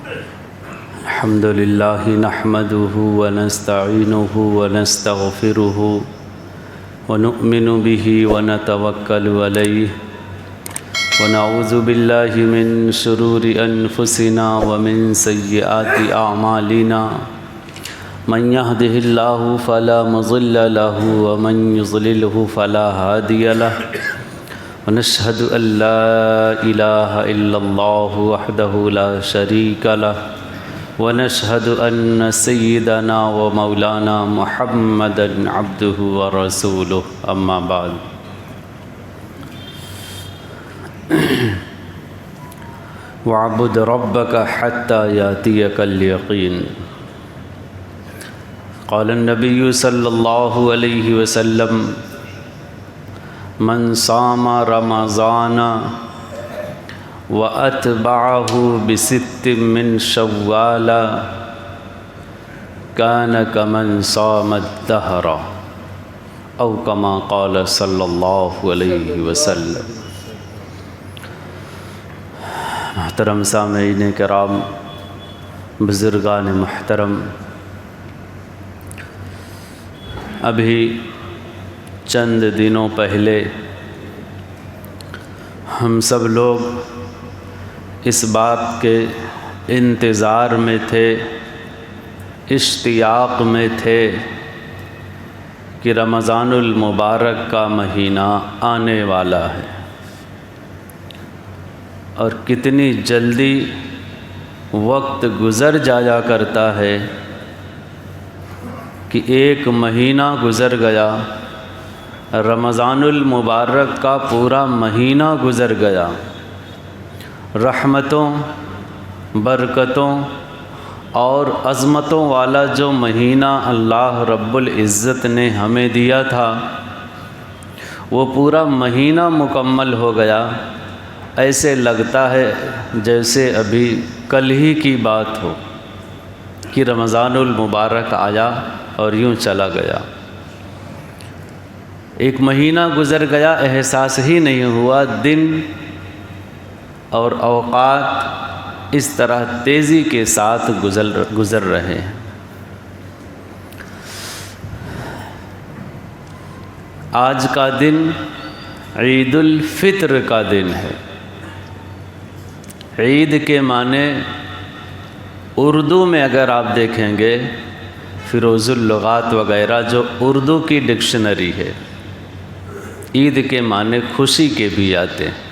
الحمد لله نحمده ونستعينه ونستغفره ونؤمن به ونتوكل عليه ونعوذ بالله من شرور أنفسنا ومن سيئات أعمالنا من يهده الله فلا مضل له ومن يضلله فلا هادي له ونشهد أن لا إله إلا الله وحده لا شريك له ونشهد أن سيدنا ومولانا محمدا عبده ورسوله أما بعد واعبد ربك حتى يأتيك اليقين قال النبي صلى الله عليه وسلم من صام رمضان وأتبعه بست من شوال كان كمن صام الدهر أو كما قال صلى الله عليه وسلم۔ محترم سامعین کرام، بزرگان محترم، ابھی چند دنوں پہلے ہم سب لوگ اس بات کے انتظار میں تھے، اشتیاق میں تھے کہ رمضان المبارک کا مہینہ آنے والا ہے، اور کتنی جلدی وقت گزر جایا کرتا ہے کہ ایک مہینہ گزر گیا، رمضان المبارک کا پورا مہینہ گزر گیا۔ رحمتوں، برکتوں اور عظمتوں والا جو مہینہ اللہ رب العزت نے ہمیں دیا تھا، وہ پورا مہینہ مکمل ہو گیا۔ ایسے لگتا ہے جیسے ابھی کل ہی کی بات ہو کہ رمضان المبارک آیا اور یوں چلا گیا۔ ایک مہینہ گزر گیا، احساس ہی نہیں ہوا۔ دن اور اوقات اس طرح تیزی کے ساتھ گزر رہے ہیں۔ آج کا دن عید الفطر کا دن ہے۔ عید کے معنی اردو میں اگر آپ دیکھیں گے، فیروز اللغات وغیرہ جو اردو کی ڈکشنری ہے، عید کے معنی خوشی کے بھی آتے ہیں،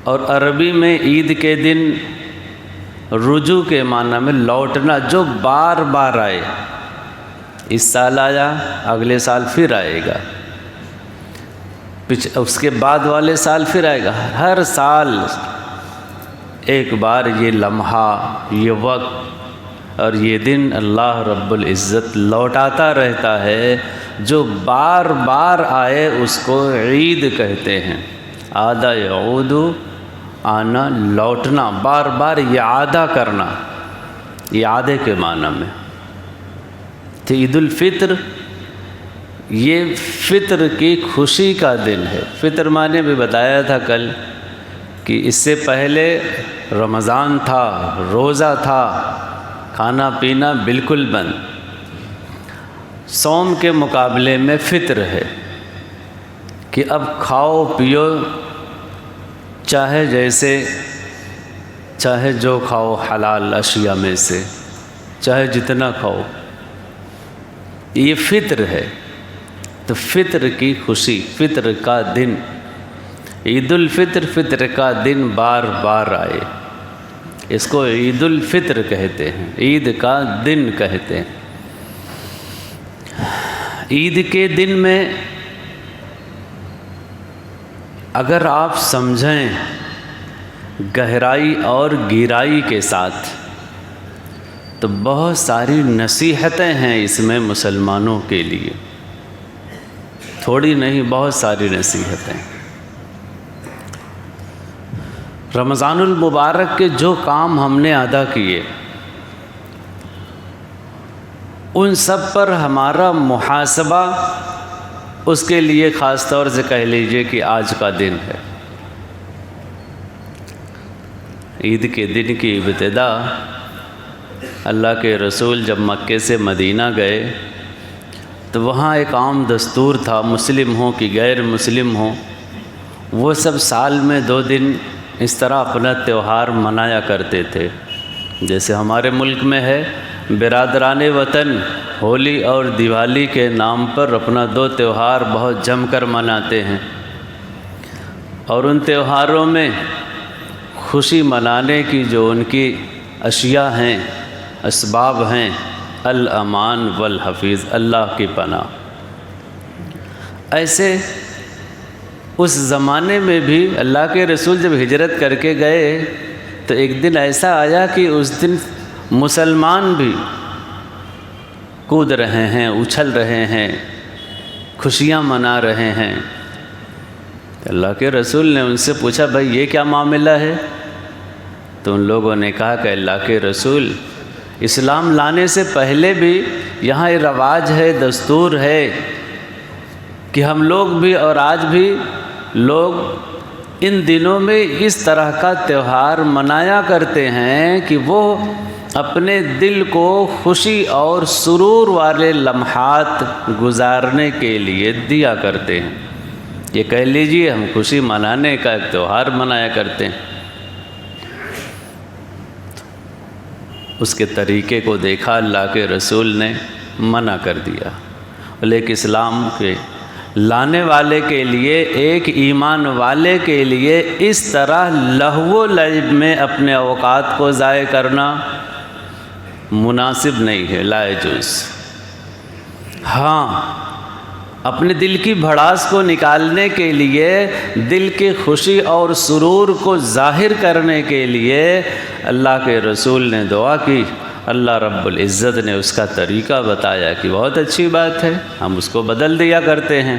اور عربی میں عید کے دن رجوع کے معنی میں لوٹنا، جو بار بار آئے۔ اس سال آیا، اگلے سال پھر آئے گا، اس کے بعد والے سال پھر آئے گا۔ ہر سال ایک بار یہ لمحہ، یہ وقت اور یہ دن اللہ رب العزت لوٹاتا رہتا ہے۔ جو بار بار آئے اس کو عید کہتے ہیں۔ عاد یعود، آنا، لوٹنا، بار بار اعادہ کرنا، اعادے کے معنی میں۔ تو عید الفطر یہ فطر کی خوشی کا دن ہے۔ فطر معنی بھی بتایا تھا کل کہ اس سے پہلے رمضان تھا، روزہ تھا، کھانا پینا بالکل بند۔ صوم کے مقابلے میں فطر ہے کہ اب کھاؤ پیو، چاہے جیسے، چاہے جو کھاؤ حلال اشیاء میں سے، چاہے جتنا کھاؤ، یہ فطر ہے۔ تو فطر کی خوشی، فطر کا دن، عید الفطر، فطر کا دن بار بار آئے، اس کو عید الفطر کہتے ہیں، عید کا دن کہتے ہیں۔ عید کے دن میں اگر آپ سمجھیں گہرائی اور گہرائی کے ساتھ، تو بہت ساری نصیحتیں ہیں اس میں مسلمانوں کے لیے، تھوڑی نہیں، بہت ساری نصیحتیں۔ رمضان المبارک کے جو کام ہم نے ادا کیے، ان سب پر ہمارا محاسبہ اس کے لیے خاص طور سے کہہ لیجئے کہ آج کا دن ہے۔ عید کے دن کی ابتدا اللہ کے رسول جب مکے سے مدینہ گئے تو وہاں ایک عام دستور تھا، مسلم ہوں کہ غیر مسلم ہوں، وہ سب سال میں 2 دن اس طرح اپنا تہوار منایا کرتے تھے۔ جیسے ہمارے ملک میں ہے برادران وطن ہولی اور دیوالی کے نام پر اپنا 2 تہوار بہت جم کر مناتے ہیں، اور ان تہواروں میں خوشی منانے کی جو ان کی اشیاء ہیں، اسباب ہیں، الامان والحفیظ، اللہ کی پناہ۔ ایسے اس زمانے میں بھی اللہ کے رسول جب ہجرت کر کے گئے تو ایک دن ایسا آیا کہ اس دن مسلمان بھی کود رہے ہیں، اچھل رہے ہیں، خوشیاں منا رہے ہیں۔ اللہ کے رسول نے ان سے پوچھا بھائی یہ کیا معاملہ ہے؟ تو ان لوگوں نے کہا کہ اللہ کے رسول، اسلام لانے سے پہلے بھی یہاں یہ رواج ہے، دستور ہے کہ ہم لوگ بھی اور آج بھی لوگ ان دنوں میں اس طرح کا تہوار منایا کرتے ہیں کہ وہ اپنے دل کو خوشی اور سرور والے لمحات گزارنے کے لیے دیا کرتے ہیں۔ یہ کہہ لیجیے ہم خوشی منانے کا ایک تہوار منایا کرتے ہیں۔ اس کے طریقے کو دیکھا اللہ کے رسول نے منع کر دیا، لیکن اسلام کے لانے والے کے لیے، ایک ایمان والے کے لیے اس طرح لہو و لعب میں اپنے اوقات کو ضائع کرنا مناسب نہیں ہے، لا یجوز۔ ہاں، اپنے دل کی بھڑاس کو نکالنے کے لیے، دل کی خوشی اور سرور کو ظاہر کرنے کے لیے اللہ کے رسول نے دعا کی، اللہ رب العزت نے اس کا طریقہ بتایا کہ بہت اچھی بات ہے، ہم اس کو بدل دیا کرتے ہیں۔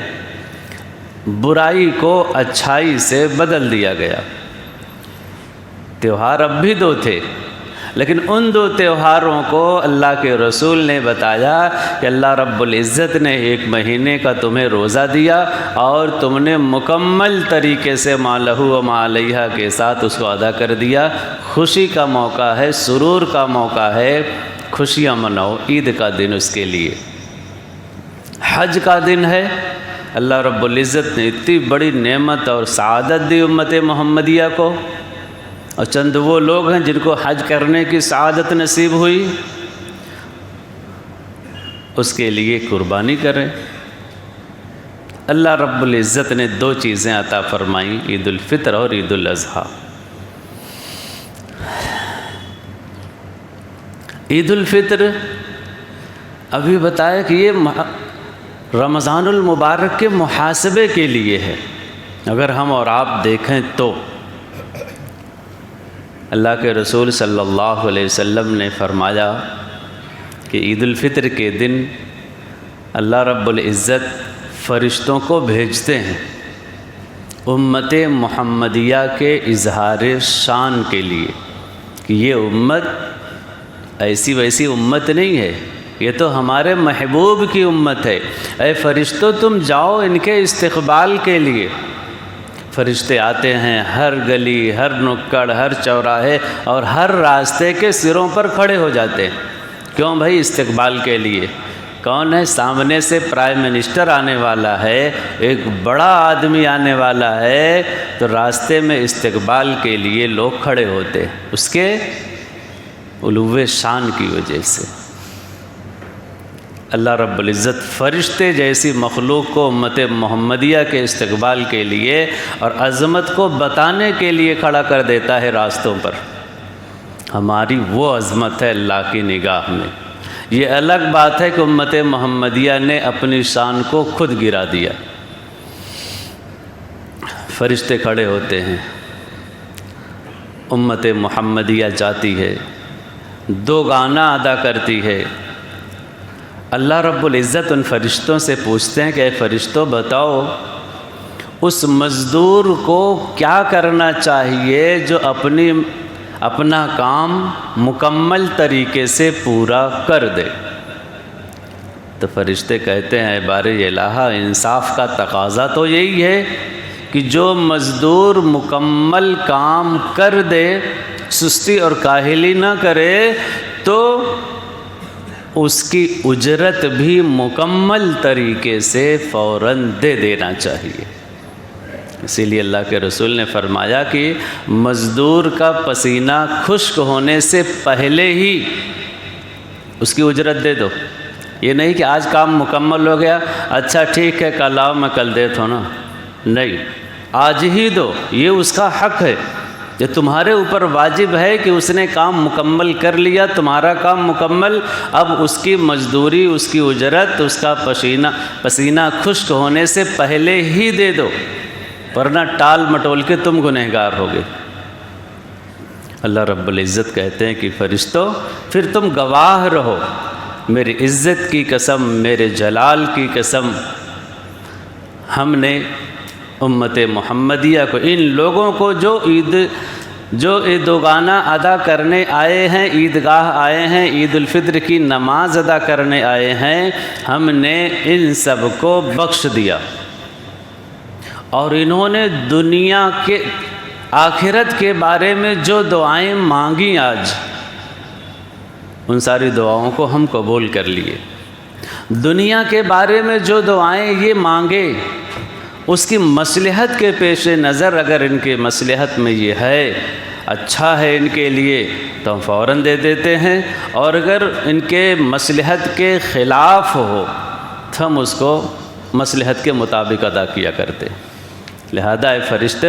برائی کو اچھائی سے بدل دیا گیا۔ تہوار اب بھی 2 تھے، لیکن ان 2 تہواروں کو اللہ کے رسول نے بتایا کہ اللہ رب العزت نے 1 مہینے کا تمہیں روزہ دیا اور تم نے مکمل طریقے سے ما لہو و ما علیہا کے ساتھ اس کو ادا کر دیا۔ خوشی کا موقع ہے، سرور کا موقع ہے، خوشیاں مناؤ۔ عید کا دن اس کے لیے، حج کا دن ہے۔ اللہ رب العزت نے اتنی بڑی نعمت اور سعادت دی امت محمدیہ کو، اور چند وہ لوگ ہیں جن کو حج کرنے کی سعادت نصیب ہوئی، اس کے لیے قربانی کریں۔ اللہ رب العزت نے 2 چیزیں عطا فرمائیں، عید الفطر اور عید الاضحیٰ۔ عید الفطر ابھی بتایا کہ یہ رمضان المبارک کے محاسبے کے لیے ہے۔ اگر ہم اور آپ دیکھیں تو اللہ کے رسول صلی اللہ علیہ وسلم نے فرمایا کہ عید الفطر کے دن اللہ رب العزت فرشتوں کو بھیجتے ہیں امت محمدیہ کے اظہار شان کے لیے کہ یہ امت ایسی ویسی امت نہیں ہے، یہ تو ہمارے محبوب کی امت ہے۔ اے فرشتوں تم جاؤ ان کے استقبال کے لیے۔ فرشتے آتے ہیں، ہر گلی، ہر نکڑ، ہر چوراہے اور ہر راستے کے سروں پر کھڑے ہو جاتے ہیں۔ کیوں بھائی؟ استقبال کے لیے۔ کون ہے؟ سامنے سے پرائم منسٹر آنے والا ہے، ایک بڑا آدمی آنے والا ہے، تو راستے میں استقبال کے لیے لوگ کھڑے ہوتے ہیں اس کے علو شان کی وجہ سے۔ اللہ رب العزت فرشتے جیسی مخلوق کو امت محمدیہ کے استقبال کے لیے اور عظمت کو بتانے کے لیے کھڑا کر دیتا ہے راستوں پر۔ ہماری وہ عظمت ہے اللہ کی نگاہ میں۔ یہ الگ بات ہے کہ امت محمدیہ نے اپنی شان کو خود گرا دیا۔ فرشتے کھڑے ہوتے ہیں، امت محمدیہ جاتی ہے، 2 گانا ادا کرتی ہے۔ اللہ رب العزت ان فرشتوں سے پوچھتے ہیں کہ اے فرشتوں بتاؤ اس مزدور کو کیا کرنا چاہیے جو اپنا کام مکمل طریقے سے پورا کر دے۔ تو فرشتے کہتے ہیں اے بار الہ، انصاف کا تقاضا تو یہی ہے کہ جو مزدور مکمل کام کر دے سستی اور کاہلی نہ کرے تو اس کی اجرت بھی مکمل طریقے سے فوراً دے دینا چاہیے۔ اسی لیے اللہ کے رسول نے فرمایا کہ مزدور کا پسینہ خشک ہونے سے پہلے ہی اس کی اجرت دے دو۔ یہ نہیں کہ آج کام مکمل ہو گیا، اچھا ٹھیک ہے کل آؤ میں کل دیتا ہوں نا، نہیں، آج ہی دو۔ یہ اس کا حق ہے، یہ تمہارے اوپر واجب ہے کہ اس نے کام مکمل کر لیا، تمہارا کام مکمل، اب اس کی مزدوری، اس کی اجرت، اس کا پسینہ خشک ہونے سے پہلے ہی دے دو، ورنہ ٹال مٹول کے تم گنہگار ہوگے۔ اللہ رب العزت کہتے ہیں کہ فرشتوں پھر تم گواہ رہو، میری عزت کی قسم، میرے جلال کی قسم، ہم نے امت محمدیہ کو، ان لوگوں کو جو عیدگانہ ادا کرنے آئے ہیں، عیدگاہ آئے ہیں، عید الفطر کی نماز ادا کرنے آئے ہیں، ہم نے ان سب کو بخش دیا، اور انہوں نے دنیا کے آخرت کے بارے میں جو دعائیں مانگی آج، ان ساری دعاؤں کو ہم قبول کر لیے۔ دنیا کے بارے میں جو دعائیں یہ مانگے، اس کی مصلحت کے پیش نظر اگر ان کے مصلحت میں یہ ہے، اچھا ہے ان کے لیے، تو ہم فوراً دے دیتے ہیں، اور اگر ان کے مصلحت کے خلاف ہو تو ہم اس کو مصلحت کے مطابق ادا کیا کرتے۔ لہذا اے فرشتے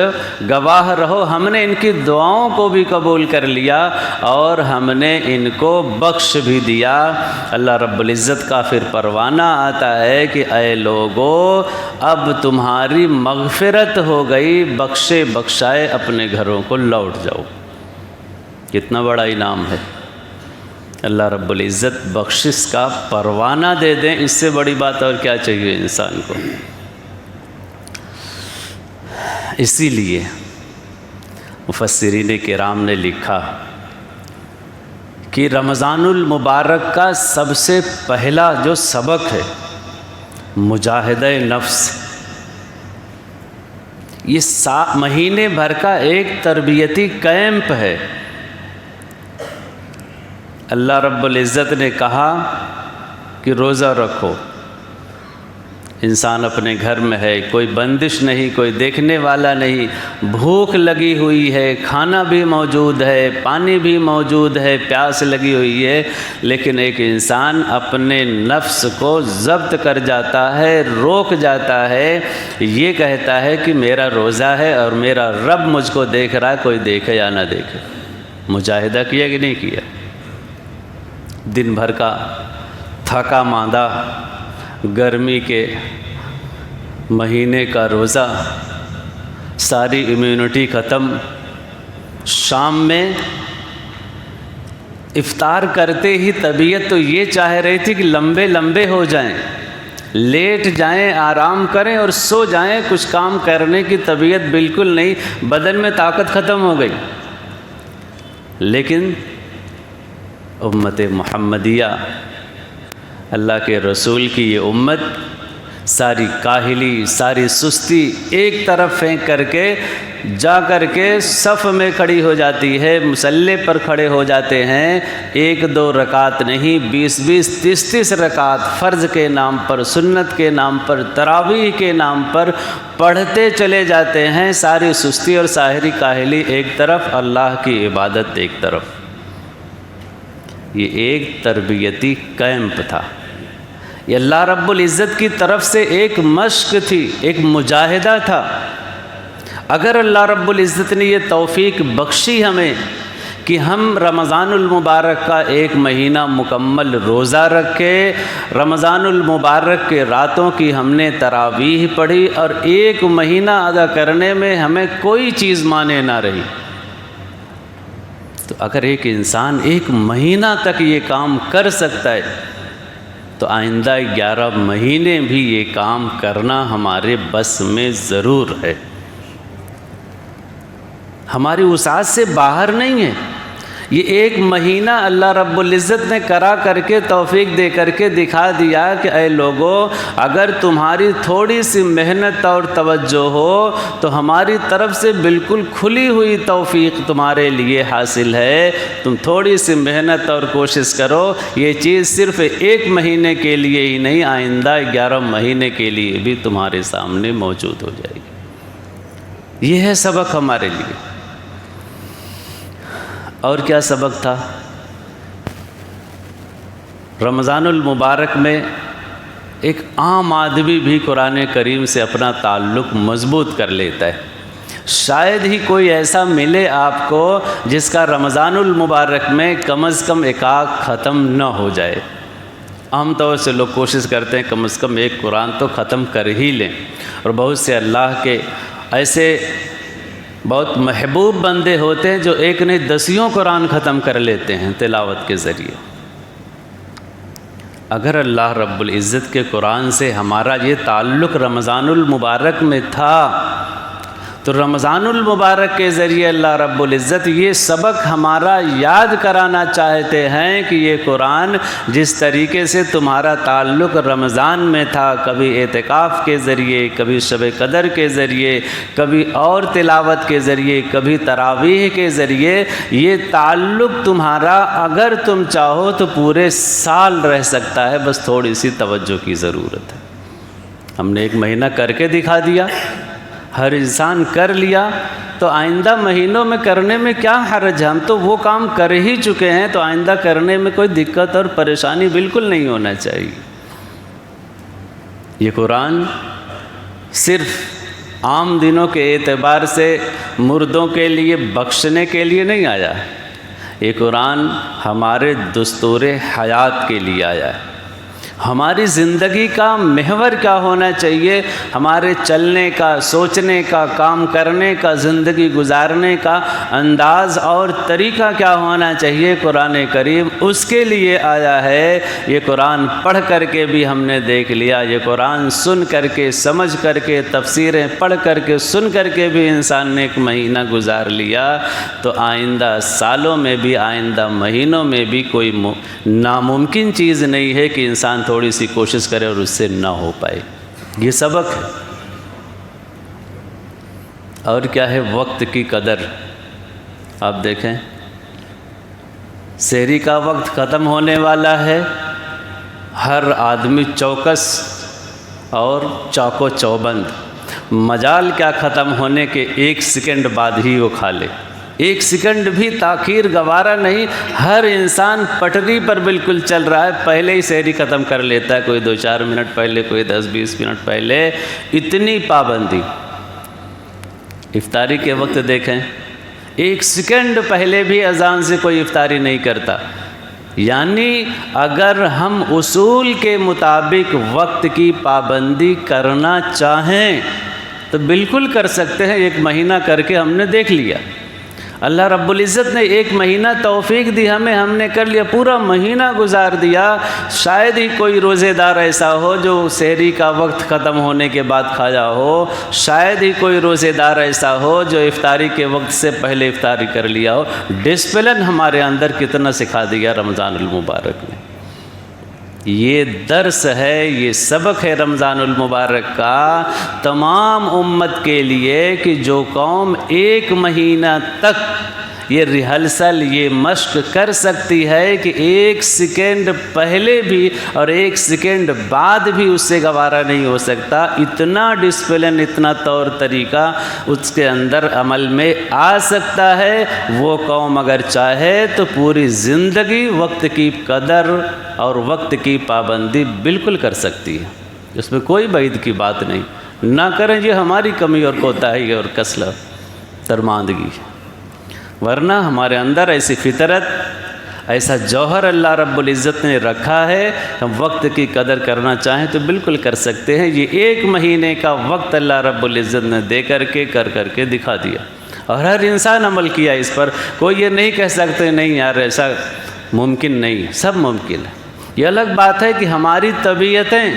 گواہ رہو، ہم نے ان کی دعاؤں کو بھی قبول کر لیا اور ہم نے ان کو بخش بھی دیا۔ اللہ رب العزت کا پھر پروانہ آتا ہے کہ اے لوگو، اب تمہاری مغفرت ہو گئی، بخشے بخشائے اپنے گھروں کو لوٹ جاؤ۔ کتنا بڑا انعام ہے، اللہ رب العزت بخشش کا پروانہ دے دیں، اس سے بڑی بات اور کیا چاہیے انسان کو۔ اسی لیے مفسرین کرام نے لکھا کہ رمضان المبارک کا سب سے پہلا جو سبق ہے مجاہدہ نفس، یہ مہینے بھر کا ایک تربیتی کیمپ ہے۔ اللہ رب العزت نے کہا کہ روزہ رکھو، انسان اپنے گھر میں ہے، کوئی بندش نہیں، کوئی دیکھنے والا نہیں، بھوک لگی ہوئی ہے، کھانا بھی موجود ہے، پانی بھی موجود ہے، پیاس لگی ہوئی ہے، لیکن ایک انسان اپنے نفس کو ضبط کر جاتا ہے، روک جاتا ہے، یہ کہتا ہے کہ میرا روزہ ہے اور میرا رب مجھ کو دیکھ رہا ہے، کوئی دیکھے یا نہ دیکھے۔ مجاہدہ کیا کہ نہیں کیا؟ دن بھر کا تھکا ماندہ، گرمی کے مہینے کا روزہ، ساری امیونٹی ختم، شام میں افطار کرتے ہی طبیعت تو یہ چاہ رہی تھی کہ لمبے لمبے ہو جائیں، لیٹ جائیں، آرام کریں اور سو جائیں، کچھ کام کرنے کی طبیعت بالکل نہیں، بدن میں طاقت ختم ہو گئی۔ لیکن امت محمدیہ، اللہ کے رسول کی یہ امت، ساری کاہلی، ساری سستی ایک طرف پھینک کر کے جا کر کے صف میں کھڑی ہو جاتی ہے، مصلی پر کھڑے ہو جاتے ہیں، 1-2 رکعت نہیں، 20-20 30-30 رکعت فرض کے نام پر، سنت کے نام پر، تراویح کے نام پر پڑھتے چلے جاتے ہیں۔ ساری سستی اور ساری کاہلی ایک طرف، اللہ کی عبادت ایک طرف۔ یہ ایک تربیتی کیمپ تھا، یہ اللہ رب العزت کی طرف سے ایک مشق تھی، ایک مجاہدہ تھا۔ اگر اللہ رب العزت نے یہ توفیق بخشی ہمیں کہ ہم رمضان المبارک کا 1 مہینہ مکمل روزہ رکھے، رمضان المبارک کے راتوں کی ہم نے تراویح پڑھی اور 1 مہینہ ادا کرنے میں ہمیں کوئی چیز مانے نہ رہی، تو اگر ایک انسان 1 مہینہ تک یہ کام کر سکتا ہے تو آئندہ 11 مہینے بھی یہ کام کرنا ہمارے بس میں ضرور ہے، ہماری وسعت سے باہر نہیں ہے۔ یہ ایک مہینہ اللہ رب العزت نے کرا کر کے توفیق دے کر کے دکھا دیا کہ اے لوگو، اگر تمہاری تھوڑی سی محنت اور توجہ ہو تو ہماری طرف سے بالکل کھلی ہوئی توفیق تمہارے لیے حاصل ہے۔ تم تھوڑی سی محنت اور کوشش کرو، یہ چیز صرف ایک مہینے کے لیے ہی نہیں، آئندہ 11 مہینے کے لیے بھی تمہارے سامنے موجود ہو جائے گی۔ یہ ہے سبق ہمارے لیے۔ اور کیا سبق تھا؟ رمضان المبارک میں ایک عام آدمی بھی قرآن کریم سے اپنا تعلق مضبوط کر لیتا ہے۔ شاید ہی کوئی ایسا ملے آپ کو جس کا رمضان المبارک میں کم از کم ایک آنکھ ختم نہ ہو جائے۔ عام طور سے لوگ کوشش کرتے ہیں کم از کم ایک قرآن تو ختم کر ہی لیں، اور بہت سے اللہ کے ایسے بہت محبوب بندے ہوتے ہیں جو ایک نہیں 10 قرآن ختم کر لیتے ہیں تلاوت کے ذریعے۔ اگر اللہ رب العزت کے قرآن سے ہمارا یہ تعلق رمضان المبارک میں تھا تو رمضان المبارک کے ذریعے اللہ رب العزت یہ سبق ہمارا یاد کرانا چاہتے ہیں کہ یہ قرآن جس طریقے سے تمہارا تعلق رمضان میں تھا، کبھی اعتکاف کے ذریعے، کبھی شب قدر کے ذریعے، کبھی اور تلاوت کے ذریعے، کبھی تراویح کے ذریعے، یہ تعلق تمہارا اگر تم چاہو تو پورے سال رہ سکتا ہے، بس تھوڑی سی توجہ کی ضرورت ہے۔ ہم نے ایک مہینہ کر کے دکھا دیا، ہر انسان کر لیا، تو آئندہ مہینوں میں کرنے میں کیا حرج ہے؟ ہم تو وہ کام کر ہی چکے ہیں، تو آئندہ کرنے میں کوئی دقت اور پریشانی بالکل نہیں ہونا چاہیے۔ یہ قرآن صرف عام دنوں کے اعتبار سے مردوں کے لیے بخشنے کے لیے نہیں آیا ہے، یہ قرآن ہمارے دستور حیات کے لیے آیا ہے۔ ہماری زندگی کا محور کیا ہونا چاہیے، ہمارے چلنے کا، سوچنے کا، کام کرنے کا، زندگی گزارنے کا انداز اور طریقہ کیا ہونا چاہیے، قرآن کریم اس کے لیے آیا ہے۔ یہ قرآن پڑھ کر کے بھی ہم نے دیکھ لیا، یہ قرآن سن کر کے، سمجھ کر کے، تفسیریں پڑھ کر کے، سن کر کے بھی انسان نے ایک مہینہ گزار لیا، تو آئندہ سالوں میں بھی، آئندہ مہینوں میں بھی کوئی ناممکن چیز نہیں ہے کہ انسان تھوڑی سی کوشش کرے اور اس سے نہ ہو پائے۔ یہ سبق ہے۔ اور کیا ہے؟ وقت کی قدر۔ آپ دیکھیں، سحری کا وقت ختم ہونے والا ہے، ہر آدمی چوکس اور چاقو چوبند، مجال کیا ختم ہونے کے 1 سیکنڈ بعد ہی وہ کھا لے، 1 سیکنڈ بھی تاخیر گوارا نہیں۔ ہر انسان پٹری پر بالکل چل رہا ہے، پہلے ہی سحری ختم کر لیتا ہے، کوئی 2-4 منٹ پہلے، کوئی 10-20 منٹ پہلے، اتنی پابندی۔ افطاری کے وقت دیکھیں، 1 سیکنڈ پہلے بھی اذان سے کوئی افطاری نہیں کرتا۔ یعنی اگر ہم اصول کے مطابق وقت کی پابندی کرنا چاہیں تو بالکل کر سکتے ہیں۔ 1 مہینہ کر کے ہم نے دیکھ لیا، اللہ رب العزت نے 1 مہینہ توفیق دی ہمیں، ہم نے کر لیا، پورا مہینہ گزار دیا۔ شاید ہی کوئی روزے دار ایسا ہو جو سحری کا وقت ختم ہونے کے بعد کھایا ہو، شاید ہی کوئی روزے دار ایسا ہو جو افطاری کے وقت سے پہلے افطاری کر لیا ہو۔ ڈسپلن ہمارے اندر کتنا سکھا دیا رمضان المبارک نے۔ یہ درس ہے، یہ سبق ہے رمضان المبارک کا تمام امت کے لیے کہ جو قوم 1 مہینہ تک یہ ریہرسل، یہ مشق کر سکتی ہے کہ 1 سیکنڈ پہلے بھی اور 1 سیکنڈ بعد بھی اس سے گوارا نہیں ہو سکتا، اتنا ڈسپلن، اتنا طور طریقہ اس کے اندر عمل میں آ سکتا ہے، وہ قوم اگر چاہے تو پوری زندگی وقت کی قدر اور وقت کی پابندی بالکل کر سکتی ہے۔ اس میں کوئی بعید کی بات نہیں، نہ کریں یہ ہماری کمی اور کوتاہی اور کسلت درماندگی، ورنہ ہمارے اندر ایسی فطرت، ایسا جوہر اللہ رب العزت نے رکھا ہے، ہم وقت کی قدر کرنا چاہیں تو بالکل کر سکتے ہیں۔ یہ 1 مہینے کا وقت اللہ رب العزت نے دے کر کے دکھا دیا، اور ہر انسان عمل کیا اس پر۔ کوئی یہ نہیں کہہ سکتے نہیں یار ایسا ممکن نہیں، سب ممکن ہے۔ یہ الگ بات ہے کہ ہماری طبیعتیں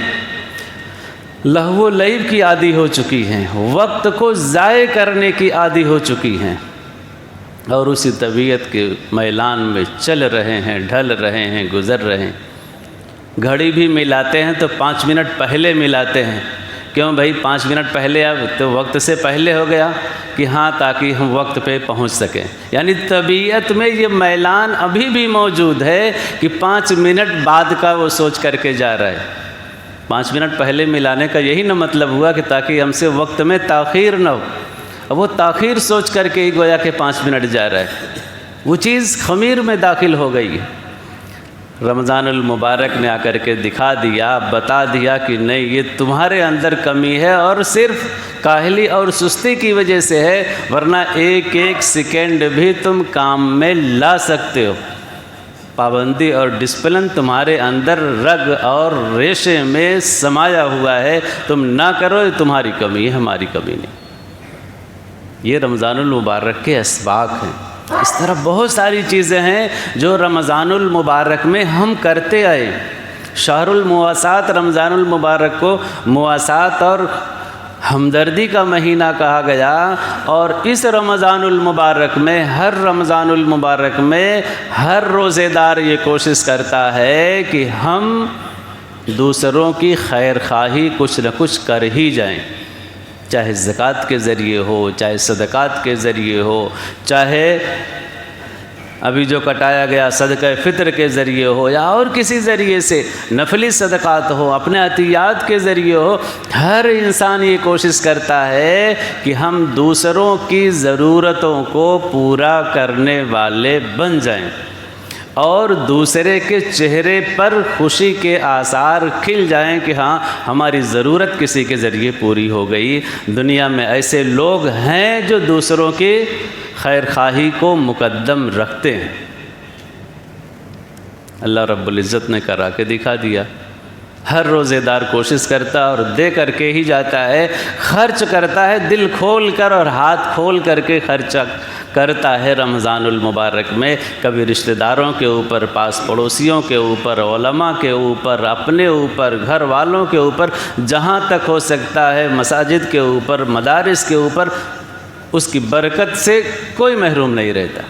لہو و لعب کی عادی ہو چکی ہیں، وقت کو ضائع کرنے کی عادی ہو چکی ہیں۔ اور اسی طبیعت کے میلان میں چل رہے ہیں، ڈھل رہے ہیں، گزر رہے ہیں۔ گھڑی بھی ملاتے ہیں تو 5 منٹ پہلے ملاتے ہیں، کیوں بھائی 5 منٹ پہلے اب تو وقت سے پہلے ہو گیا کہ ہاں تاکہ ہم وقت پہ پہنچ سکیں۔ یعنی طبیعت میں یہ میلان ابھی بھی موجود ہے کہ 5 منٹ بعد کا وہ سوچ کر کے جا رہا ہے۔ 5 منٹ پہلے ملانے کا یہی نہ مطلب ہوا کہ تاکہ ہم سے وقت میں تاخیر نہ ہو، اب وہ تاخیر سوچ کر کے ہی گویا کہ 5 منٹ جا رہا ہے، وہ چیز خمیر میں داخل ہو گئی ہے۔ رمضان المبارک نے آ کر کے دکھا دیا، بتا دیا کہ نہیں، یہ تمہارے اندر کمی ہے اور صرف کاہلی اور سستی کی وجہ سے ہے، ورنہ ایک ایک سیکنڈ بھی تم کام میں لا سکتے ہو۔ پابندی اور ڈسپلن تمہارے اندر رگ اور ریشے میں سمایا ہوا ہے، تم نہ کرو، یہ تمہاری کمی ہے، ہماری کمی نہیں۔ یہ رمضان المبارک کے اسباق ہیں۔ اس طرح بہت ساری چیزیں ہیں جو رمضان المبارک میں ہم کرتے آئے۔ شہر المواسات، رمضان المبارک کو مواسات اور ہمدردی کا مہینہ کہا گیا، اور اس رمضان المبارک میں، ہر رمضان المبارک میں ہر روزے دار یہ کوشش کرتا ہے کہ ہم دوسروں کی خیر خواہی کچھ نہ کچھ کر ہی جائیں، چاہے زکوٰۃ کے ذریعے ہو، چاہے صدقات کے ذریعے ہو، چاہے ابھی جو کٹایا گیا صدقہ فطر کے ذریعے ہو، یا اور کسی ذریعے سے نفلی صدقات ہو، اپنے عطیات کے ذریعے ہو۔ ہر انسان یہ کوشش کرتا ہے کہ ہم دوسروں کی ضرورتوں کو پورا کرنے والے بن جائیں، اور دوسرے کے چہرے پر خوشی کے آثار کھل جائیں کہ ہاں ہماری ضرورت کسی کے ذریعے پوری ہو گئی۔ دنیا میں ایسے لوگ ہیں جو دوسروں کی خیر خواہی کو مقدم رکھتے ہیں۔ اللہ رب العزت نے کرا کے دکھا دیا۔ ہر روزے دار کوشش کرتا ہے اور دے کر کے ہی جاتا ہے، خرچ کرتا ہے دل کھول کر اور ہاتھ کھول کر کے خرچہ کرتا ہے رمضان المبارک میں، کبھی رشتہ داروں کے اوپر، پاس پڑوسیوں کے اوپر، علماء کے اوپر، اپنے اوپر، گھر والوں کے اوپر، جہاں تک ہو سکتا ہے مساجد کے اوپر، مدارس کے اوپر، اس کی برکت سے کوئی محروم نہیں رہتا۔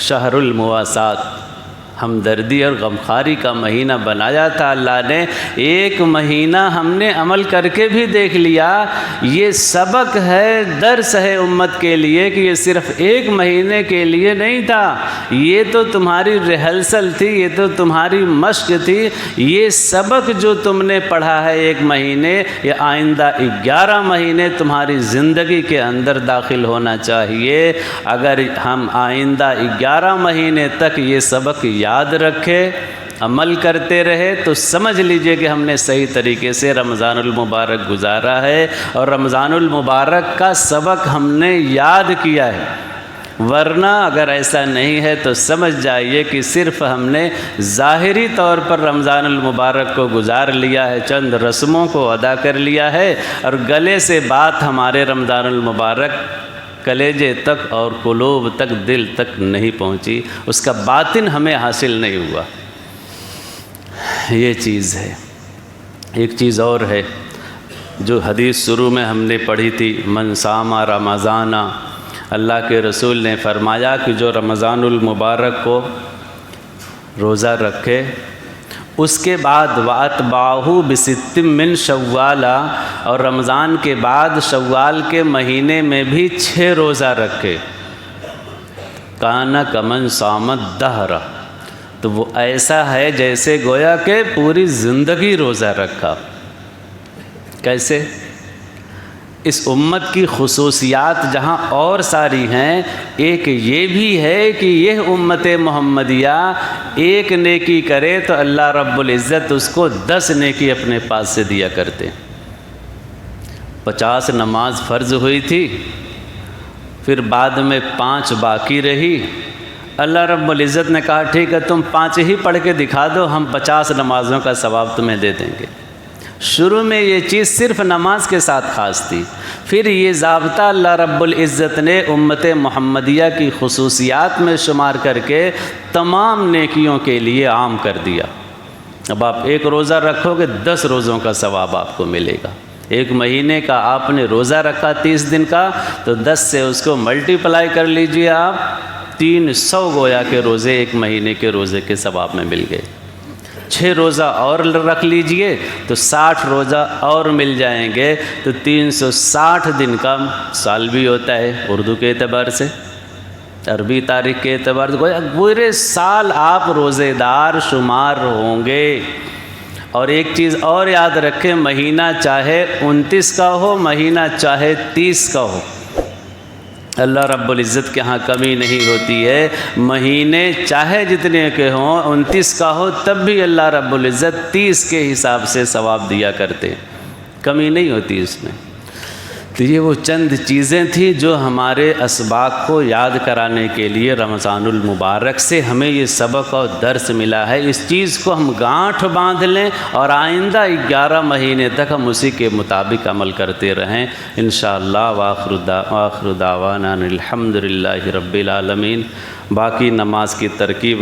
شہر المواسات، ہمدردی اور غمخواری کا مہینہ بنایا تھا اللہ نے۔ ایک مہینہ ہم نے عمل کر کے بھی دیکھ لیا۔ یہ سبق ہے، درس ہے امت کے لیے کہ یہ صرف ایک مہینے کے لیے نہیں تھا، یہ تو تمہاری ریہرسل تھی، یہ تو تمہاری مشق تھی۔ یہ سبق جو تم نے پڑھا ہے ایک مہینے، یہ آئندہ 11 مہینے تمہاری زندگی کے اندر داخل ہونا چاہیے۔ اگر ہم آئندہ 11 مہینے تک یہ سبق یاد رکھے، عمل کرتے رہے، تو سمجھ لیجئے کہ ہم نے صحیح طریقے سے رمضان المبارک گزارا ہے، اور رمضان المبارک کا سبق ہم نے یاد کیا ہے۔ ورنہ اگر ایسا نہیں ہے تو سمجھ جائیے کہ صرف ہم نے ظاہری طور پر رمضان المبارک کو گزار لیا ہے، چند رسموں کو ادا کر لیا ہے، اور گلے سے بات ہمارے رمضان المبارک کلیجے تک اور قلوب تک، دل تک نہیں پہنچی، اس کا باطن ہمیں حاصل نہیں ہوا۔ یہ چیز ہے۔ ایک چیز اور ہے جو حدیث شروع میں ہم نے پڑھی تھی، من صام رمضان، اللہ کے رسول نے فرمایا کہ جو رمضان المبارک کو روزہ رکھے، اس کے بعد وَأَتْبَعَهُ بِسِتٍّ مِّن شَوَّالَ، اور رمضان کے بعد شوال کے مہینے میں بھی 6 روزہ رکھے، کَانَ كَمَنْ صَامَ الدَّهْرَ، تو وہ ایسا ہے جیسے گویا کہ پوری زندگی روزہ رکھا۔ کیسے؟ اس امت کی خصوصیات جہاں اور ساری ہیں، ایک یہ بھی ہے کہ یہ امت محمدیہ ایک نیکی کرے تو اللہ رب العزت اس کو 10 نیکی اپنے پاس سے دیا کرتے۔ 50 نماز فرض ہوئی تھی، پھر بعد میں 5 باقی رہی، اللہ رب العزت نے کہا ٹھیک ہے تم 5 ہی پڑھ کے دکھا دو، ہم 50 نمازوں کا ثواب تمہیں دے دیں گے۔ شروع میں یہ چیز صرف نماز کے ساتھ خاص تھی، پھر یہ ضابطہ اللہ رب العزت نے امت محمدیہ کی خصوصیات میں شمار کر کے تمام نیکیوں کے لیے عام کر دیا۔ اب آپ 1 روزہ رکھو گے 10 روزوں کا ثواب آپ کو ملے گا، ایک مہینے کا آپ نے روزہ رکھا 30 دن کا، تو 10 سے اس کو ملٹیپلائی کر لیجئے آپ، 300 گویا کے روزے ایک مہینے کے روزے کے ثواب میں مل گئے۔ 6 روزہ اور رکھ لیجئے تو 60 روزہ اور مل جائیں گے، تو 360 دن کا سال بھی ہوتا ہے اردو کے اعتبار سے، عربی تاریخ کے اعتبار سے، گویا پورے سال آپ روزے دار شمار ہوں گے۔ اور ایک چیز اور یاد رکھیں، مہینہ چاہے 29 کا ہو، مہینہ چاہے 30 کا ہو، اللہ رب العزت کے ہاں کمی نہیں ہوتی ہے۔ مہینے چاہے جتنے کے ہوں، 29 کا ہو تب بھی اللہ رب العزت 30 کے حساب سے ثواب دیا کرتے، کمی نہیں ہوتی اس میں۔ تو یہ وہ چند چیزیں تھیں جو ہمارے اسباق کو یاد کرانے کے لیے رمضان المبارک سے ہمیں یہ سبق اور درس ملا ہے۔ اس چیز کو ہم گانٹھ باندھ لیں اور آئندہ 11 مہینے تک ہم اسی کے مطابق عمل کرتے رہیں انشاءاللہ۔ وآخر دعوانا الحمدللہ رب العالمین۔ باقی نماز کی ترکیب